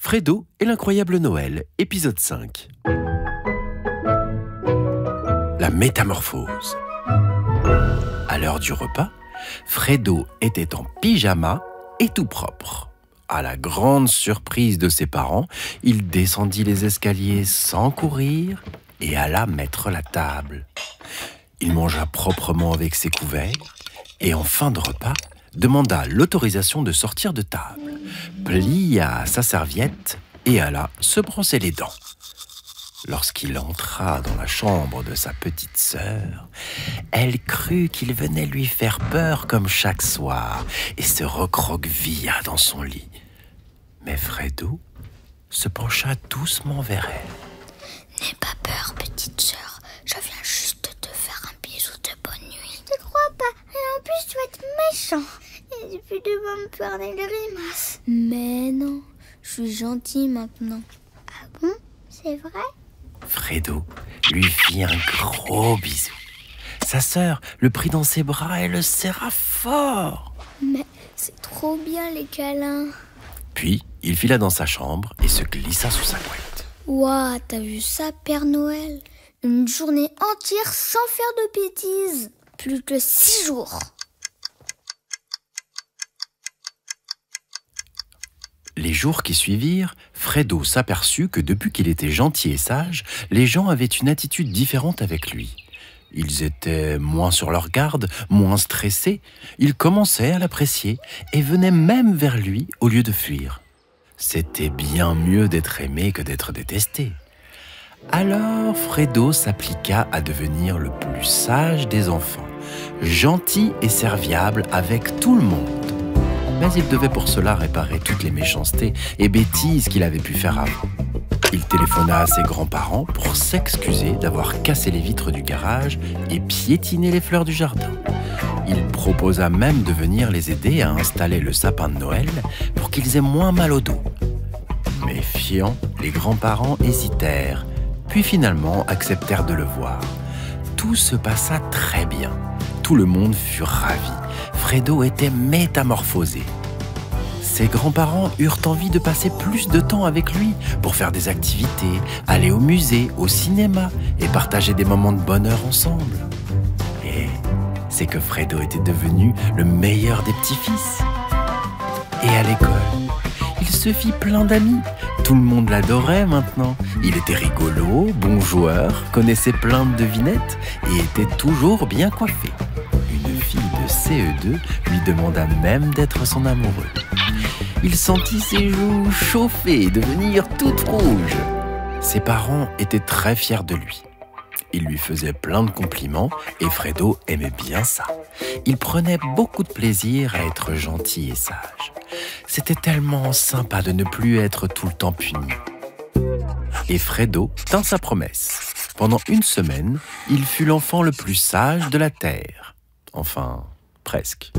Fredo et l'incroyable Noël, épisode 5. La métamorphose. À l'heure du repas, Fredo était en pyjama et tout propre. À la grande surprise de ses parents, il descendit les escaliers sans courir et alla mettre la table. Il mangea proprement avec ses couverts et en fin de repas, demanda l'autorisation de sortir de table, plia sa serviette et alla se brosser les dents. Lorsqu'il entra dans la chambre de sa petite sœur, elle crut qu'il venait lui faire peur comme chaque soir et se recroquevilla dans son lit. Mais Fredo se pencha doucement vers elle. N'aie pas peur, petite sœur. Je viens juste te faire un bisou de bonne nuit. Je te crois pas. Et en plus, tu vas être méchant. Et puis tu vas me faire des grimaces. Mais non, je suis gentille maintenant. Ah bon? C'est vrai? Fredo lui fit un gros bisou. Sa sœur le prit dans ses bras et le serra fort. Mais c'est trop bien les câlins. Puis, il fila dans sa chambre et se glissa sous sa couette. Ouah, t'as vu ça, Père Noël? Une journée entière sans faire de bêtises. Plus que 6 jours. Les jours qui suivirent, Fredo s'aperçut que depuis qu'il était gentil et sage, les gens avaient une attitude différente avec lui. Ils étaient moins sur leur garde, moins stressés. Ils commençaient à l'apprécier et venaient même vers lui au lieu de fuir. C'était bien mieux d'être aimé que d'être détesté. Alors Fredo s'appliqua à devenir le plus sage des enfants, gentil et serviable avec tout le monde. Mais il devait pour cela réparer toutes les méchancetés et bêtises qu'il avait pu faire avant. Il téléphona à ses grands-parents pour s'excuser d'avoir cassé les vitres du garage et piétiné les fleurs du jardin. Il proposa même de venir les aider à installer le sapin de Noël pour qu'ils aient moins mal au dos. Méfiants, les grands-parents hésitèrent, puis finalement acceptèrent de le voir. Tout se passa très bien. Tout le monde fut ravi. Fredo était métamorphosé. Ses grands-parents eurent envie de passer plus de temps avec lui pour faire des activités, aller au musée, au cinéma et partager des moments de bonheur ensemble. Et c'est que Fredo était devenu le meilleur des petits-fils. Et à l'école, il se fit plein d'amis. Tout le monde l'adorait maintenant. Il était rigolo, bon joueur, connaissait plein de devinettes et était toujours bien coiffé. Une fille de CE2 lui demanda même d'être son amoureux. Il sentit ses joues chauffer et devenir toutes rouges. Ses parents étaient très fiers de lui. Ils lui faisaient plein de compliments et Fredo aimait bien ça. Il prenait beaucoup de plaisir à être gentil et sage. C'était tellement sympa de ne plus être tout le temps puni. Et Fredo tint sa promesse. Pendant 1 semaine, il fut l'enfant le plus sage de la Terre. Enfin, presque.